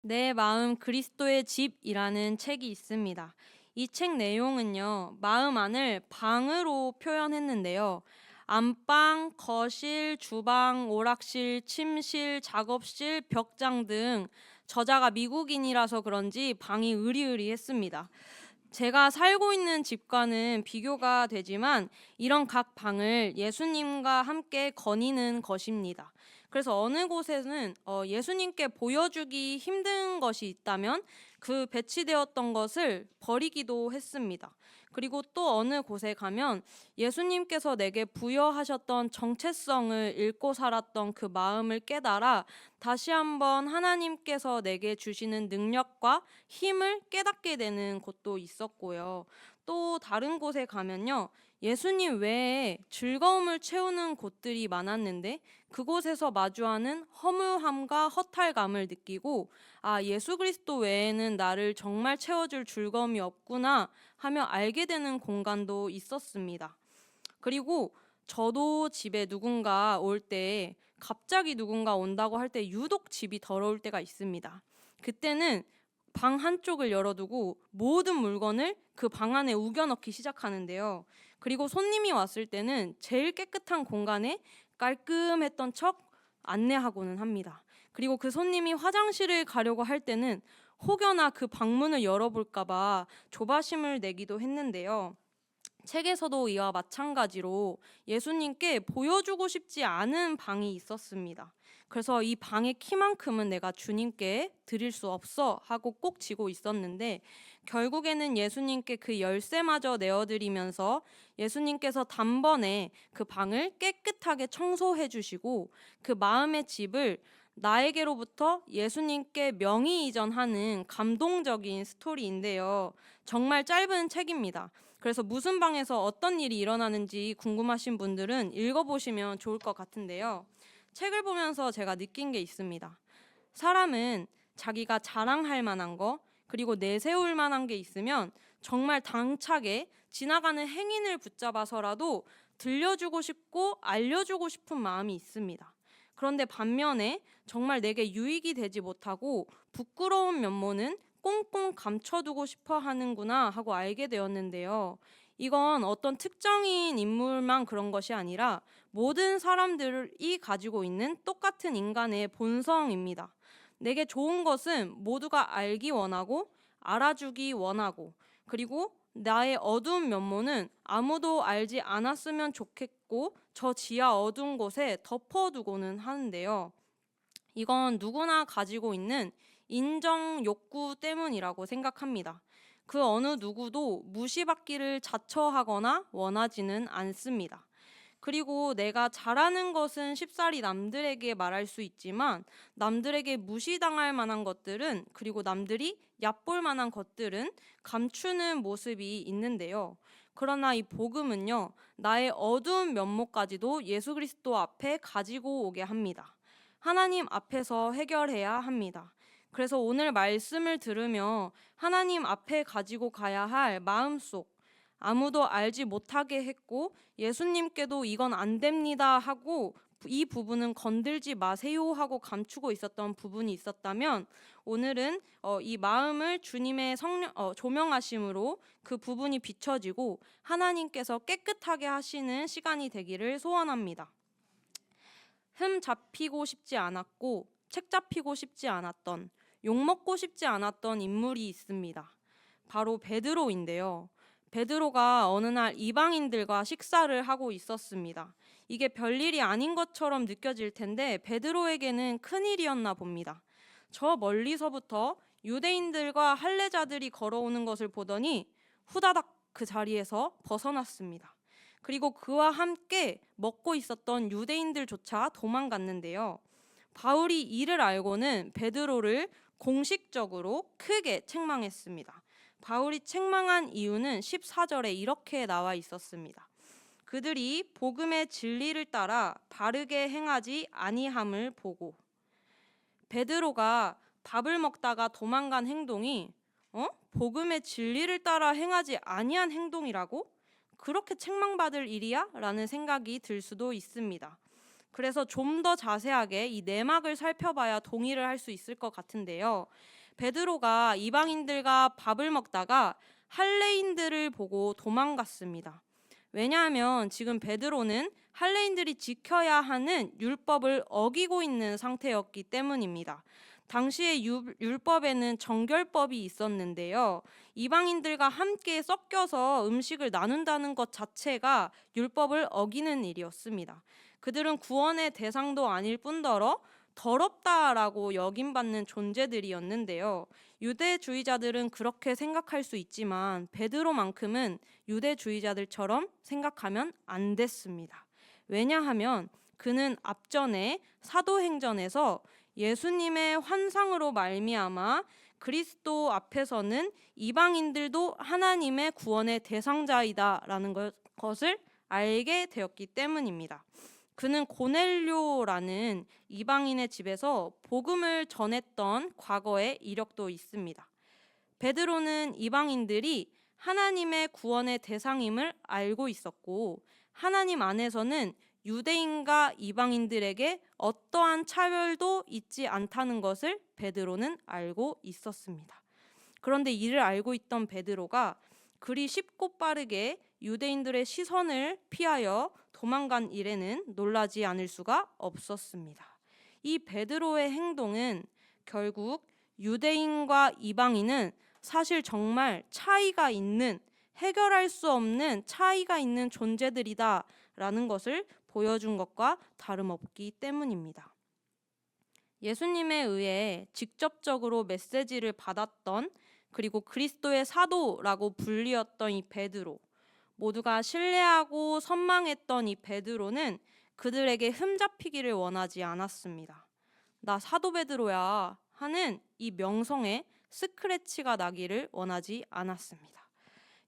내 마음 그리스도의 집이라는 책이 있습니다. 이 책 내용은요, 마음 안을 방으로 표현했는데요. 안방, 거실, 주방, 오락실, 침실, 작업실, 벽장 등 저자가 미국인이라서 그런지 방이 으리으리했습니다. 제가 살고 있는 집과는 비교가 되지만 이런 각 방을 예수님과 함께 거니는 것입니다. 그래서 어느 곳에는 예수님께 보여주기 힘든 것이 있다면 그 배치되었던 것을 버리기도 했습니다. 그리고 또 어느 곳에 가면 예수님께서 내게 부여하셨던 정체성을 잃고 살았던 그 마음을 깨달아 다시 한번 하나님께서 내게 주시는 능력과 힘을 깨닫게 되는 곳도 있었고요. 또 다른 곳에 가면요. 예수님 외에 즐거움을 채우는 곳들이 많았는데 그곳에서 마주하는 허무함과 허탈감을 느끼고 아, 예수 그리스도 외에는 나를 정말 채워줄 즐거움이 없구나 하며 알게 되는 공간도 있었습니다. 그리고 저도 집에 누군가 올 때 갑자기 누군가 온다고 할 때 유독 집이 더러울 때가 있습니다. 그때는 방 한쪽을 열어두고 모든 물건을 그 방 안에 우겨 넣기 시작하는데요. 그리고 손님이 왔을 때는 제일 깨끗한 공간에 깔끔했던 척 안내하고는 합니다. 그리고 그 손님이 화장실을 가려고 할 때는 혹여나 그 방문을 열어볼까 봐 조바심을 내기도 했는데요. 책에서도 이와 마찬가지로 예수님께 보여주고 싶지 않은 방이 있었습니다. 그래서 이 방의 키만큼은 내가 주님께 드릴 수 없어 하고 꼭 쥐고 있었는데 결국에는 예수님께 그 열쇠마저 내어드리면서 예수님께서 단번에 그 방을 깨끗하게 청소해 주시고 그 마음의 집을 나에게로부터 예수님께 명의 이전하는 감동적인 스토리인데요. 정말 짧은 책입니다. 그래서 무슨 방에서 어떤 일이 일어나는지 궁금하신 분들은 읽어보시면 좋을 것 같은데요. 책을 보면서 제가 느낀 게 있습니다. 사람은 자기가 자랑할 만한 거, 그리고 내세울 만한 게 있으면 정말 당차게 지나가는 행인을 붙잡아서라도 들려주고 싶고 알려주고 싶은 마음이 있습니다. 그런데 반면에 정말 내게 유익이 되지 못하고 부끄러운 면모는 꽁꽁 감춰두고 싶어 하는구나 하고 알게 되었는데요. 이건 어떤 특정인 인물만 그런 것이 아니라 모든 사람들이 가지고 있는 똑같은 인간의 본성입니다. 내게 좋은 것은 모두가 알기 원하고 알아주기 원하고 그리고 나의 어두운 면모는 아무도 알지 않았으면 좋겠고 저 지하 어두운 곳에 덮어두고는 하는데요. 이건 누구나 가지고 있는 인정 욕구 때문이라고 생각합니다. 그 어느 누구도 무시받기를 자처하거나 원하지는 않습니다. 그리고 내가 잘하는 것은 쉽사리 남들에게 말할 수 있지만 남들에게 무시당할 만한 것들은 그리고 남들이 얕볼 만한 것들은 감추는 모습이 있는데요. 그러나 이 복음은요, 나의 어두운 면모까지도 예수 그리스도 앞에 가지고 오게 합니다. 하나님 앞에서 해결해야 합니다. 그래서 오늘 말씀을 들으며 하나님 앞에 가지고 가야 할 마음속, 아무도 알지 못하게 했고 예수님께도 이건 안 됩니다 하고 이 부분은 건들지 마세요 하고 감추고 있었던 부분이 있었다면 오늘은 이 마음을 주님의 성령 조명하심으로 그 부분이 비춰지고 하나님께서 깨끗하게 하시는 시간이 되기를 소원합니다. 흠 잡히고 싶지 않았고 책 잡히고 싶지 않았던 욕먹고 싶지 않았던 인물이 있습니다. 바로 베드로인데요. 베드로가 어느 날 이방인들과 식사를 하고 있었습니다. 이게 별일이 아닌 것처럼 느껴질 텐데 베드로에게는 큰일이었나 봅니다. 저 멀리서부터 유대인들과 할례자들이 걸어오는 것을 보더니 후다닥 그 자리에서 벗어났습니다. 그리고 그와 함께 먹고 있었던 유대인들조차 도망갔는데요. 바울이 이를 알고는 베드로를 공식적으로 크게 책망했습니다. 바울이 책망한 이유는 14절에 이렇게 나와 있었습니다. 그들이 복음의 진리를 따라 바르게 행하지 아니함을 보고. 베드로가 밥을 먹다가 도망간 행동이 복음의 진리를 따라 행하지 아니한 행동이라고? 그렇게 책망받을 일이야? 라는 생각이 들 수도 있습니다. 그래서 좀 더 자세하게 이 내막을 살펴봐야 동의를 할 수 있을 것 같은데요. 베드로가 이방인들과 밥을 먹다가 할례인들을 보고 도망갔습니다. 왜냐하면 지금 베드로는 할례인들이 지켜야 하는 율법을 어기고 있는 상태였기 때문입니다. 당시의 율법에는 정결법이 있었는데요. 이방인들과 함께 섞여서 음식을 나눈다는 것 자체가 율법을 어기는 일이었습니다. 그들은 구원의 대상도 아닐 뿐더러 더럽다라고 여김받는 존재들이었는데요. 유대주의자들은 그렇게 생각할 수 있지만 베드로만큼은 유대주의자들처럼 생각하면 안 됐습니다. 왜냐하면 그는 앞전에 사도행전에서 예수님의 환상으로 말미암아 그리스도 앞에서는 이방인들도 하나님의 구원의 대상자이다라는 것을 알게 되었기 때문입니다. 그는 고넬료라는 이방인의 집에서 복음을 전했던 과거의 이력도 있습니다. 베드로는 이방인들이 하나님의 구원의 대상임을 알고 있었고 하나님 안에서는 유대인과 이방인들에게 어떠한 차별도 있지 않다는 것을 베드로는 알고 있었습니다. 그런데 이를 알고 있던 베드로가 그리 쉽고 빠르게 유대인들의 시선을 피하여 도망간 일에는 놀라지 않을 수가 없었습니다. 이 베드로의 행동은 결국 유대인과 이방인은 사실 정말 차이가 있는, 해결할 수 없는 차이가 있는 존재들이다라는 것을 보여준 것과 다름없기 때문입니다. 예수님에 의해 직접적으로 메시지를 받았던, 그리고 그리스도의 사도라고 불리었던 이 베드로, 모두가 신뢰하고 선망했던 이 베드로는 그들에게 흠잡히기를 원하지 않았습니다. 나 사도 베드로야 하는 이 명성에 스크래치가 나기를 원하지 않았습니다.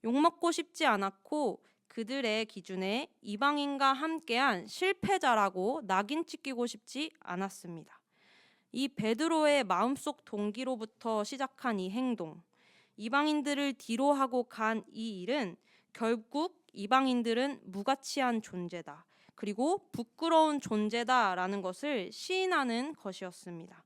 욕먹고 싶지 않았고 그들의 기준에 이방인과 함께한 실패자라고 낙인 찍히고 싶지 않았습니다. 이 베드로의 마음속 동기로부터 시작한 이 행동, 이방인들을 뒤로하고 간 이 일은 결국 이방인들은 무가치한 존재다, 그리고 부끄러운 존재다라는 것을 시인하는 것이었습니다.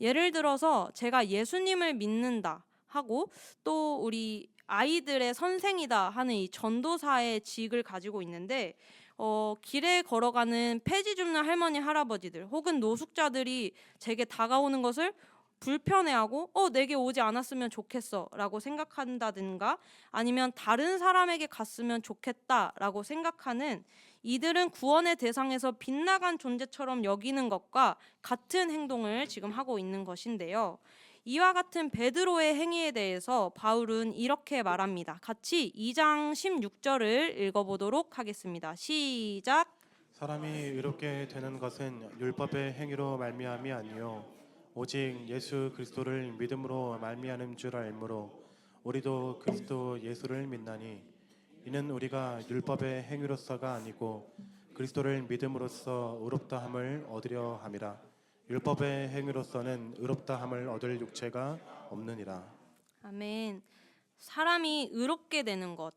예를 들어서 제가 예수님을 믿는다 하고 또 우리 아이들의 선생이다 하는 이 전도사의 직을 가지고 있는데 길에 걸어가는 폐지 줍는 할머니 할아버지들 혹은 노숙자들이 제게 다가오는 것을 불편해하고 내게 오지 않았으면 좋겠어 라고 생각한다든가 아니면 다른 사람에게 갔으면 좋겠다 라고 생각하는, 이들은 구원의 대상에서 빗나간 존재처럼 여기는 것과 같은 행동을 지금 하고 있는 것인데요. 이와 같은 베드로의 행위에 대해서 바울은 이렇게 말합니다. 같이 2장 16절을 읽어보도록 하겠습니다. 시작. 사람이 의롭게 되는 것은 율법의 행위로 말미암이 아니요 오직 예수 그리스도를 믿음으로 말미암은 줄 알므로 우리도 그리스도 예수를 믿나니 이는 우리가 율법의 행위로서가 아니고 그리스도를 믿음으로써 의롭다함을 얻으려 함이라. 율법의 행위로서는 의롭다함을 얻을 육체가 없느니라. 아멘. 사람이 의롭게 되는 것,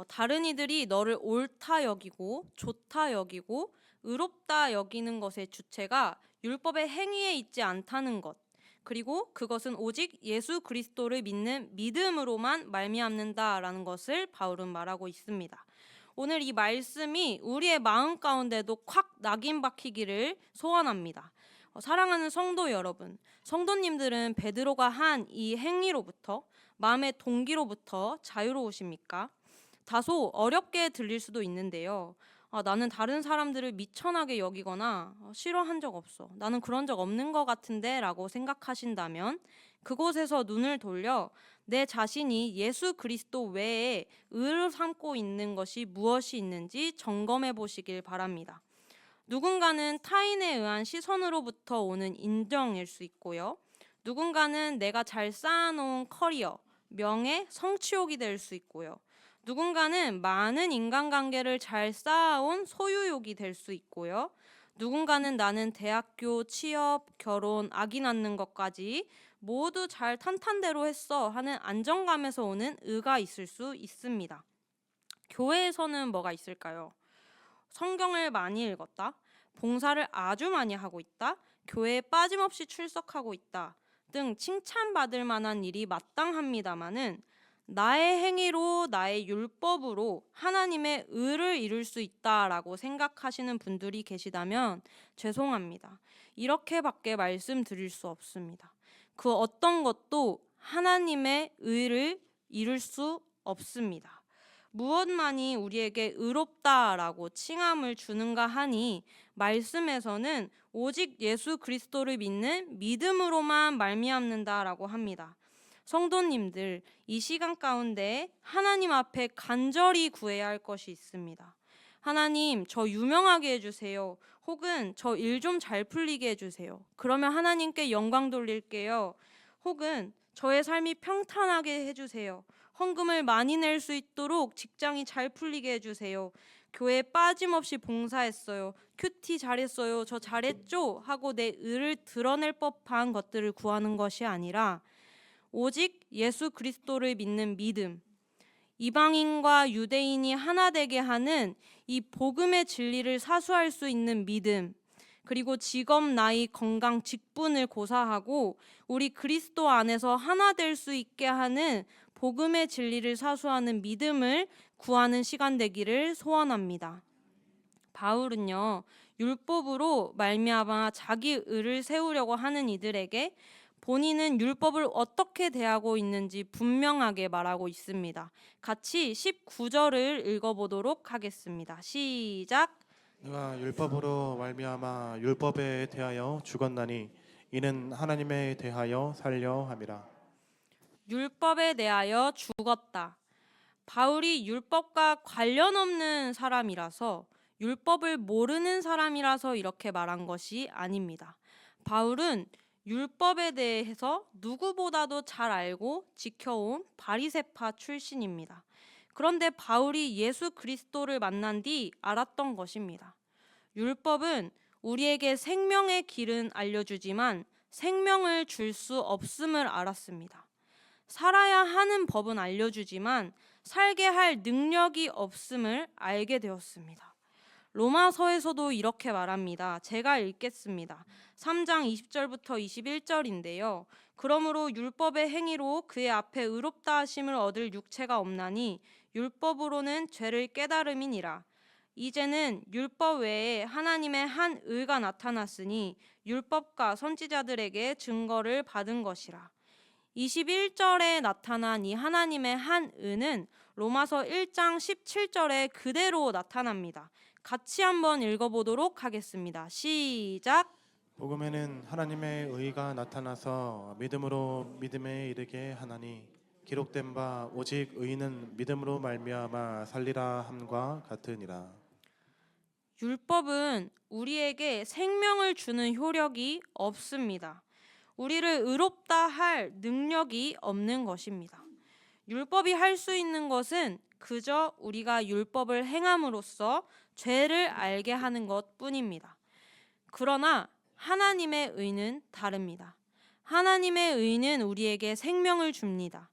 다른 이들이 너를 옳다 여기고 좋다 여기고 의롭다 여기는 것의 주체가 율법의 행위에 있지 않다는 것, 그리고 그것은 오직 예수 그리스도를 믿는 믿음으로만 말미암는다라는 것을 바울은 말하고 있습니다. 오늘 이 말씀이 우리의 마음 가운데도 콱 낙인 박히기를 소원합니다. 사랑하는 성도 여러분, 성도님들은 베드로가 한 이 행위로부터, 마음의 동기로부터 자유로우십니까? 다소 어렵게 들릴 수도 있는데요. 나는 다른 사람들을 미천하게 여기거나 싫어한 적 없어, 나는 그런 적 없는 것 같은데 라고 생각하신다면 그곳에서 눈을 돌려 내 자신이 예수 그리스도 외에 의를 삼고 있는 것이 무엇이 있는지 점검해 보시길 바랍니다. 누군가는 타인에 의한 시선으로부터 오는 인정일 수 있고요. 누군가는 내가 잘 쌓아놓은 커리어, 명예, 성취욕이 될 수 있고요. 누군가는 많은 인간관계를 잘 쌓아온 소유욕이 될 수 있고요. 누군가는 나는 대학교, 취업, 결혼, 아기 낳는 것까지 모두 잘 탄탄대로 했어 하는 안정감에서 오는 의가 있을 수 있습니다. 교회에서는 뭐가 있을까요? 성경을 많이 읽었다, 봉사를 아주 많이 하고 있다, 교회에 빠짐없이 출석하고 있다 등 칭찬받을 만한 일이 마땅합니다마는 나의 행위로, 나의 율법으로 하나님의 의를 이룰 수 있다라고 생각하시는 분들이 계시다면 죄송합니다. 이렇게밖에 말씀드릴 수 없습니다. 그 어떤 것도 하나님의 의를 이룰 수 없습니다. 무엇만이 우리에게 의롭다라고 칭함을 주는가 하니 말씀에서는 오직 예수 그리스도를 믿는 믿음으로만 말미암는다라고 합니다. 성도님들, 이 시간 가운데 하나님 앞에 간절히 구해야 할 것이 있습니다. 하나님, 저 유명하게 해주세요. 혹은 저 일 좀 잘 풀리게 해주세요. 그러면 하나님께 영광 돌릴게요. 혹은 저의 삶이 평탄하게 해주세요. 헌금을 많이 낼 수 있도록 직장이 잘 풀리게 해주세요. 교회에 빠짐없이 봉사했어요. 큐티 잘했어요. 저 잘했죠? 하고 내 의를 드러낼 법한 것들을 구하는 것이 아니라 오직 예수 그리스도를 믿는 믿음, 이방인과 유대인이 하나 되게 하는 이 복음의 진리를 사수할 수 있는 믿음, 그리고 직업, 나이, 건강, 직분을 고사하고 우리 그리스도 안에서 하나 될 수 있게 하는 복음의 진리를 사수하는 믿음을 구하는 시간 되기를 소원합니다. 바울은요, 율법으로 말미암아 자기 의를 세우려고 하는 이들에게 본인은 율법을 어떻게 대하고 있는지 분명하게 말하고 있습니다. 같이 19절을 읽어보도록 하겠습니다. 시작. 내가 율법으로 말미암아 율법에 대하여 죽었나니 이는 하나님에 대하여 살려 함이라. 율법에 대하여 죽었다. 바울이 율법과 관련 없는 사람이라서, 율법을 모르는 사람이라서 이렇게 말한 것이 아닙니다. 바울은 율법에 대해서 누구보다도 잘 알고 지켜온 바리새파 출신입니다. 그런데 바울이 예수 그리스도를 만난 뒤 알았던 것입니다. 율법은 우리에게 생명의 길은 알려주지만 생명을 줄 수 없음을 알았습니다. 살아야 하는 법은 알려주지만 살게 할 능력이 없음을 알게 되었습니다. 로마서에서도 이렇게 말합니다. 제가 읽겠습니다. 3장 20절부터 21절인데요. 그러므로 율법의 행위로 그의 앞에 의롭다 하심을 얻을 육체가 없나니 율법으로는 죄를 깨달음이니라. 이제는 율법 외에 하나님의 한 의가 나타났으니 율법과 선지자들에게 증거를 받은 것이라. 21절에 나타난 이 하나님의 한 의는 로마서 1장 17절에 그대로 나타납니다. 같이 한번 읽어보도록 하겠습니다. 시작. 복음에는 하나님의 의가 나타나서 믿음으로 믿음에 이르게 하나니 기록된 바 오직 의인은 믿음으로 말미암아 살리라 함과 같으니라. 율법은 우리에게 생명을 주는 효력이 없습니다. 우리를 의롭다 할 능력이 없는 것입니다. 율법이 할 수 있는 것은 그저 우리가 율법을 행함으로써 죄를 알게 하는 것뿐입니다. 그러나 하나님의 의는 다릅니다. 하나님의 의는 우리에게 생명을 줍니다.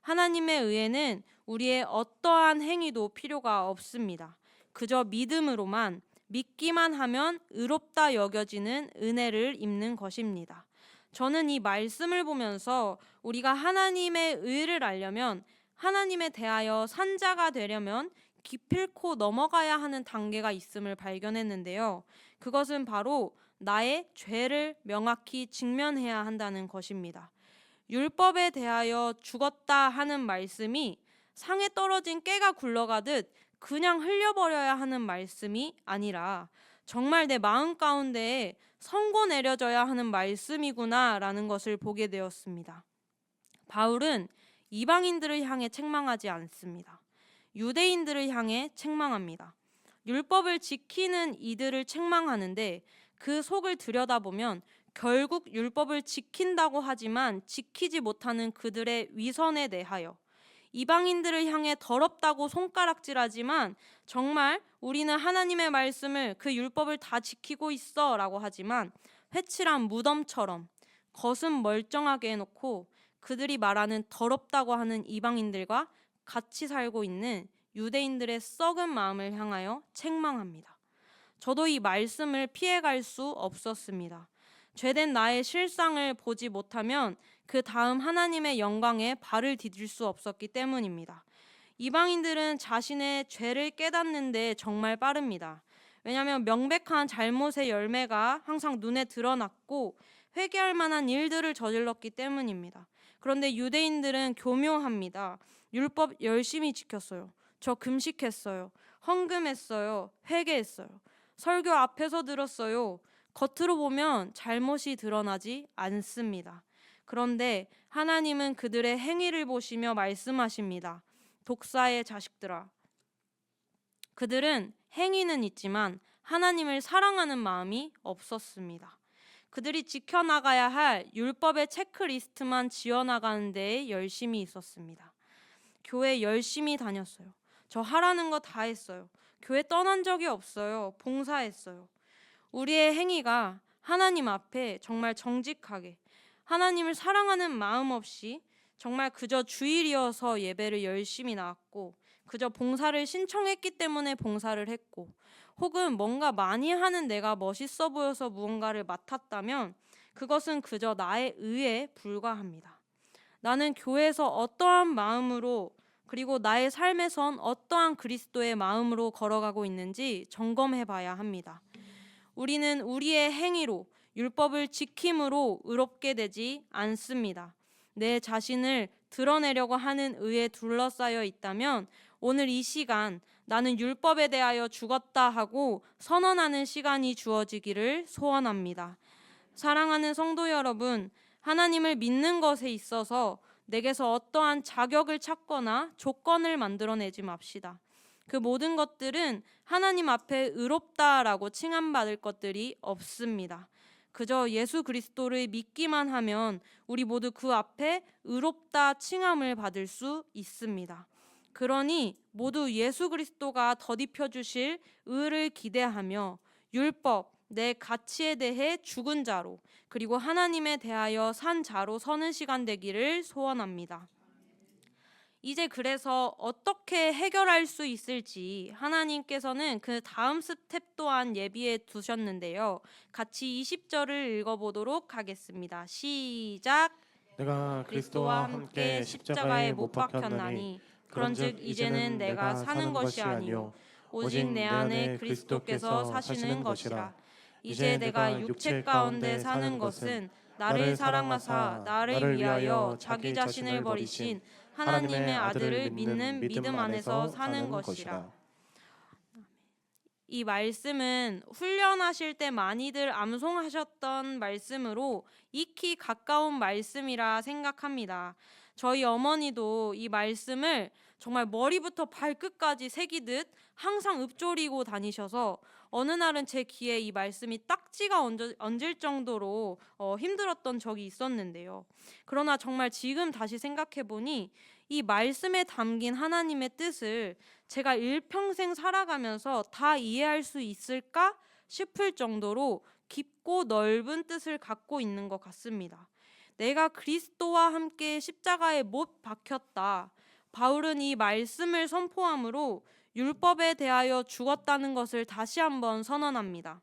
하나님의 의에는 우리의 어떠한 행위도 필요가 없습니다. 그저 믿음으로만, 믿기만 하면 의롭다 여겨지는 은혜를 입는 것입니다. 저는 이 말씀을 보면서 우리가 하나님의 의를 알려면, 하나님에 대하여 산자가 되려면 기필코 넘어가야 하는 단계가 있음을 발견했는데요. 그것은 바로 나의 죄를 명확히 직면해야 한다는 것입니다. 율법에 대하여 죽었다 하는 말씀이 상에 떨어진 깨가 굴러가듯 그냥 흘려버려야 하는 말씀이 아니라 정말 내 마음 가운데에 선고 내려져야 하는 말씀이구나 라는 것을 보게 되었습니다. 바울은 이방인들을 향해 책망하지 않습니다. 유대인들을 향해 책망합니다. 율법을 지키는 이들을 책망하는데 그 속을 들여다보면 결국 율법을 지킨다고 하지만 지키지 못하는 그들의 위선에 대하여, 이방인들을 향해 더럽다고 손가락질하지만 정말 우리는 하나님의 말씀을, 그 율법을 다 지키고 있어 라고 하지만 회칠한 무덤처럼 겉은 멀쩡하게 해놓고 그들이 말하는 더럽다고 하는 이방인들과 같이 살고 있는 유대인들의 썩은 마음을 향하여 책망합니다. 저도 이 말씀을 피해갈 수 없었습니다. 죄된 나의 실상을 보지 못하면 그 다음 하나님의 영광에 발을 디딜 수 없었기 때문입니다. 이방인들은 자신의 죄를 깨닫는데 정말 빠릅니다. 왜냐하면 명백한 잘못의 열매가 항상 눈에 드러났고 회개할 만한 일들을 저질렀기 때문입니다. 그런데 유대인들은 교묘합니다. 율법 열심히 지켰어요. 저 금식했어요. 헌금했어요. 회개했어요. 설교 앞에서 들었어요. 겉으로 보면 잘못이 드러나지 않습니다. 그런데 하나님은 그들의 행위를 보시며 말씀하십니다. 독사의 자식들아, 그들은 행위는 있지만 하나님을 사랑하는 마음이 없었습니다. 그들이 지켜나가야 할 율법의 체크리스트만 지어나가는 데에 열심히 있었습니다. 교회 열심히 다녔어요. 저 하라는 거 다 했어요. 교회 떠난 적이 없어요. 봉사했어요. 우리의 행위가 하나님 앞에 정말 정직하게 하나님을 사랑하는 마음 없이 정말 그저 주일이어서 예배를 열심히 나왔고 그저 봉사를 신청했기 때문에 봉사를 했고 혹은 뭔가 많이 하는 내가 멋있어 보여서 무언가를 맡았다면 그것은 그저 나의 의에 불과합니다. 나는 교회에서 어떠한 마음으로 그리고 나의 삶에선 어떠한 그리스도의 마음으로 걸어가고 있는지 점검해 봐야 합니다. 우리는 우리의 행위로 율법을 지킴으로 의롭게 되지 않습니다. 내 자신을 드러내려고 하는 의에 둘러싸여 있다면 오늘 이 시간 나는 율법에 대하여 죽었다 하고 선언하는 시간이 주어지기를 소원합니다. 사랑하는 성도 여러분, 하나님을 믿는 것에 있어서 내게서 어떠한 자격을 찾거나 조건을 만들어내지 맙시다. 그 모든 것들은 하나님 앞에 의롭다라고 칭함받을 것들이 없습니다. 그저 예수 그리스도를 믿기만 하면 우리 모두 그 앞에 의롭다 칭함을 받을 수 있습니다. 그러니 모두 예수 그리스도가 덧입혀 주실 의를 기대하며 율법, 내 가치에 대해 죽은 자로 그리고 하나님에 대하여 산 자로 서는 시간 되기를 소원합니다. 이제 그래서 어떻게 해결할 수 있을지 하나님께서는 그 다음 스텝 또한 예비해 두셨는데요. 같이 20절을 읽어보도록 하겠습니다. 시작. 내가 그리스도와 함께 십자가에 못 박혔나니 그런즉 이제는 내가 사는 것이 아니요 오직 내 안에 그리스도께서 사시는 것이라. 이제 내가 육체 가운데 사는 것은 나를 사랑하사 나를 위하여 자기 자신을 버리신 하나님의 아들을 믿는 믿음 안에서 사는 것이라. 이 말씀은 훈련하실 때 많이들 암송하셨던 말씀으로 익히 가까운 말씀이라 생각합니다. 저희 어머니도 이 말씀을 정말 머리부터 발끝까지 새기듯 항상 읊조리고 다니셔서 어느 날은 제 귀에 이 말씀이 딱지가 얹을 정도로 힘들었던 적이 있었는데요. 그러나 정말 지금 다시 생각해 보니 이 말씀에 담긴 하나님의 뜻을 제가 일평생 살아가면서 다 이해할 수 있을까 싶을 정도로 깊고 넓은 뜻을 갖고 있는 것 같습니다. 내가 그리스도와 함께 십자가에 못 박혔다. 바울은 이 말씀을 선포함으로 율법에 대하여 죽었다는 것을 다시 한번 선언합니다.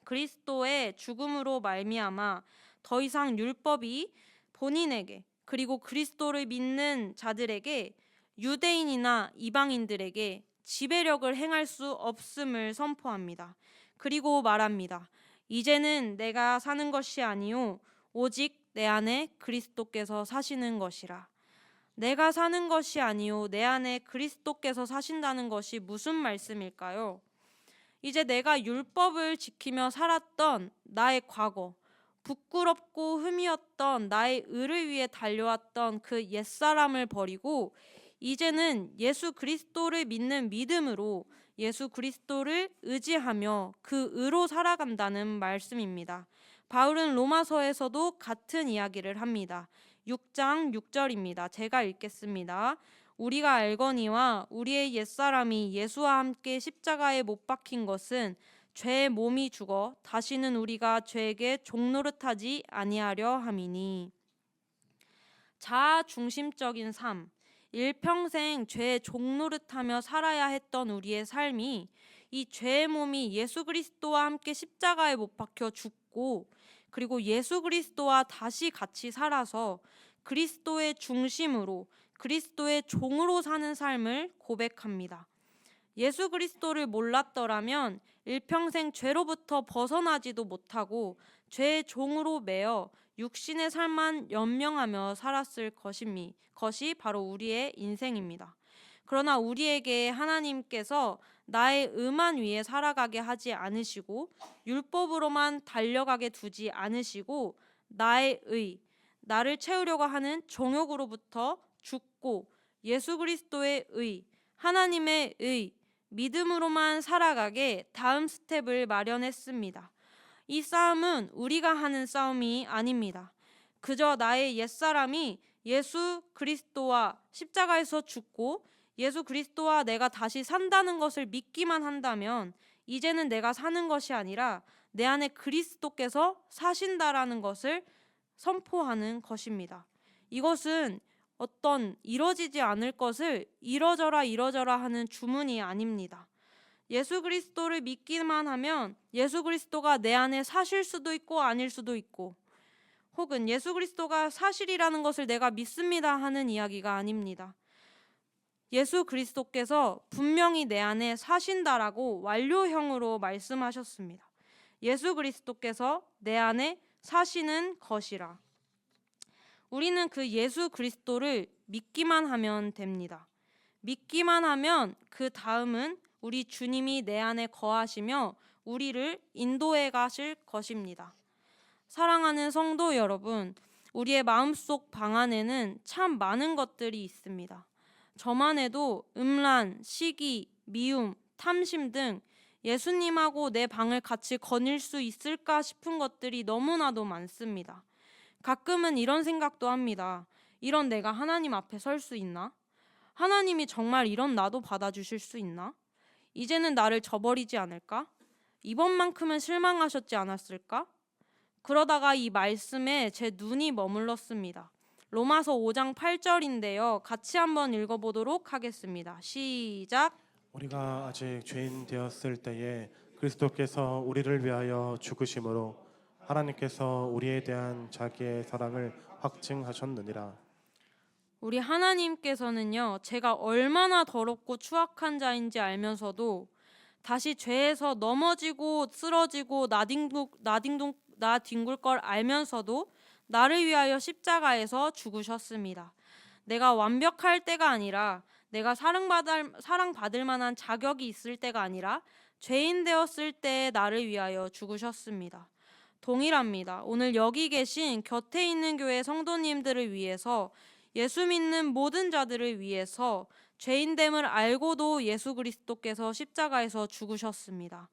그리스도의 죽음으로 말미암아 더 이상 율법이 본인에게 그리고 그리스도를 믿는 자들에게 유대인이나 이방인들에게 지배력을 행할 수 없음을 선포합니다. 그리고 말합니다. 이제는 내가 사는 것이 아니요 오직 내 안에 그리스도께서 사시는 것이라. 내가 사는 것이 아니요 내 안에 그리스도께서 사신다는 것이 무슨 말씀일까요? 이제 내가 율법을 지키며 살았던 나의 과거, 부끄럽고 흠이었던 나의 의를 위해 달려왔던 그 옛사람을 버리고 이제는 예수 그리스도를 믿는 믿음으로 예수 그리스도를 의지하며 그 의로 살아간다는 말씀입니다. 바울은 로마서에서도 같은 이야기를 합니다. 6장 6절입니다. 제가 읽겠습니다. 우리가 알거니와 우리의 옛사람이 예수와 함께 십자가에 못 박힌 것은 죄의 몸이 죽어 다시는 우리가 죄에게 종노릇하지 아니하려 함이니. 자아 중심적인 삶, 일평생 죄의 종노릇하며 살아야 했던 우리의 삶이 이 죄의 몸이 예수 그리스도와 함께 십자가에 못 박혀 죽고 그리고 예수 그리스도와 다시 같이 살아서 그리스도의 중심으로 그리스도의 종으로 사는 삶을 고백합니다. 예수 그리스도를 몰랐더라면 일평생 죄로부터 벗어나지도 못하고 죄의 종으로 매여 육신의 삶만 연명하며 살았을 것이 바로 우리의 인생입니다. 그러나 우리에게 하나님께서 나의 의만 위에 살아가게 하지 않으시고 율법으로만 달려가게 두지 않으시고 나의 의, 나를 채우려고 하는 정욕으로부터 죽고 예수 그리스도의 의, 하나님의 의, 믿음으로만 살아가게 다음 스텝을 마련했습니다. 이 싸움은 우리가 하는 싸움이 아닙니다. 그저 나의 옛사람이 예수 그리스도와 십자가에서 죽고 예수 그리스도와 내가 다시 산다는 것을 믿기만 한다면 이제는 내가 사는 것이 아니라 내 안에 그리스도께서 사신다라는 것을 선포하는 것입니다. 이것은 어떤 이뤄지지 않을 것을 이뤄져라 하는 주문이 아닙니다. 예수 그리스도를 믿기만 하면 예수 그리스도가 내 안에 사실 수도 있고 아닐 수도 있고 혹은 예수 그리스도가 사실이라는 것을 내가 믿습니다 하는 이야기가 아닙니다. 예수 그리스도께서 분명히 내 안에 사신다라고 완료형으로 말씀하셨습니다. 예수 그리스도께서 내 안에 사시는 것이라. 우리는 그 예수 그리스도를 믿기만 하면 됩니다. 믿기만 하면 그 다음은 우리 주님이 내 안에 거하시며 우리를 인도해 가실 것입니다. 사랑하는 성도 여러분, 우리의 마음속 방 안에는 참 많은 것들이 있습니다. 저만 해도 음란, 시기, 미움, 탐심 등 예수님하고 내 방을 같이 거닐 수 있을까 싶은 것들이 너무나도 많습니다. 가끔은 이런 생각도 합니다. 이런 내가 하나님 앞에 설 수 있나? 하나님이 정말 이런 나도 받아주실 수 있나? 이제는 나를 저버리지 않을까? 이번만큼은 실망하셨지 않았을까? 그러다가 이 말씀에 제 눈이 머물렀습니다. 로마서 5장 8절인데요. 같이 한번 읽어보도록 하겠습니다. 시작. 우리가 아직 죄인 되었을 때에 그리스도께서 우리를 위하여 죽으심으로 하나님께서 우리에 대한 자기의 사랑을 확증하셨느니라. 우리 하나님께서는요, 제가 얼마나 더럽고 추악한 자인지 알면서도 다시 죄에서 넘어지고 쓰러지고 나뒹굴 걸 알면서도 나를 위하여 십자가에서 죽으셨습니다. 내가 완벽할 때가 아니라 내가 사랑받을 만한 자격이 있을 때가 아니라 죄인 되었을 때 나를 위하여 죽으셨습니다. 동일합니다. 오늘 여기 계신 곁에 있는 교회 성도님들을 위해서 예수 믿는 모든 자들을 위해서 죄인됨을 알고도 예수 그리스도께서 십자가에서 죽으셨습니다.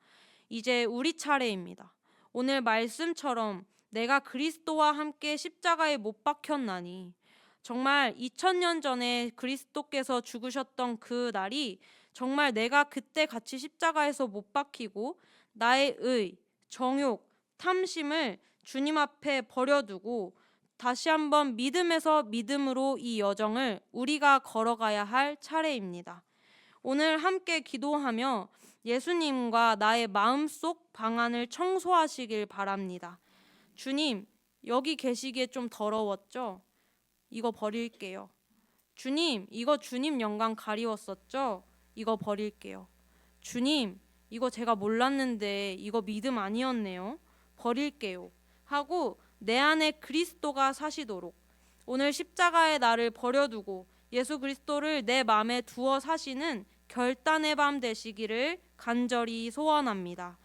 이제 우리 차례입니다. 오늘 말씀처럼 내가 그리스도와 함께 십자가에 못 박혔나니 정말 2000년 전에 그리스도께서 죽으셨던 그 날이 정말 내가 그때 같이 십자가에서 못 박히고 나의 의, 정욕, 탐심을 주님 앞에 버려두고 다시 한번 믿음에서 믿음으로 이 여정을 우리가 걸어가야 할 차례입니다. 오늘 함께 기도하며 예수님과 나의 마음속 방안을 청소하시길 바랍니다. 주님, 여기 계시기에 좀 더러웠죠? 이거 버릴게요. 주님, 이거 주님 영광 가리웠었죠? 이거 버릴게요. 주님, 이거 제가 몰랐는데 이거 믿음 아니었네요. 버릴게요. 하고 내 안에 그리스도가 사시도록 오늘 십자가에 나를 버려두고 예수 그리스도를 내 마음에 두어 사시는 결단의 밤 되시기를 간절히 소원합니다.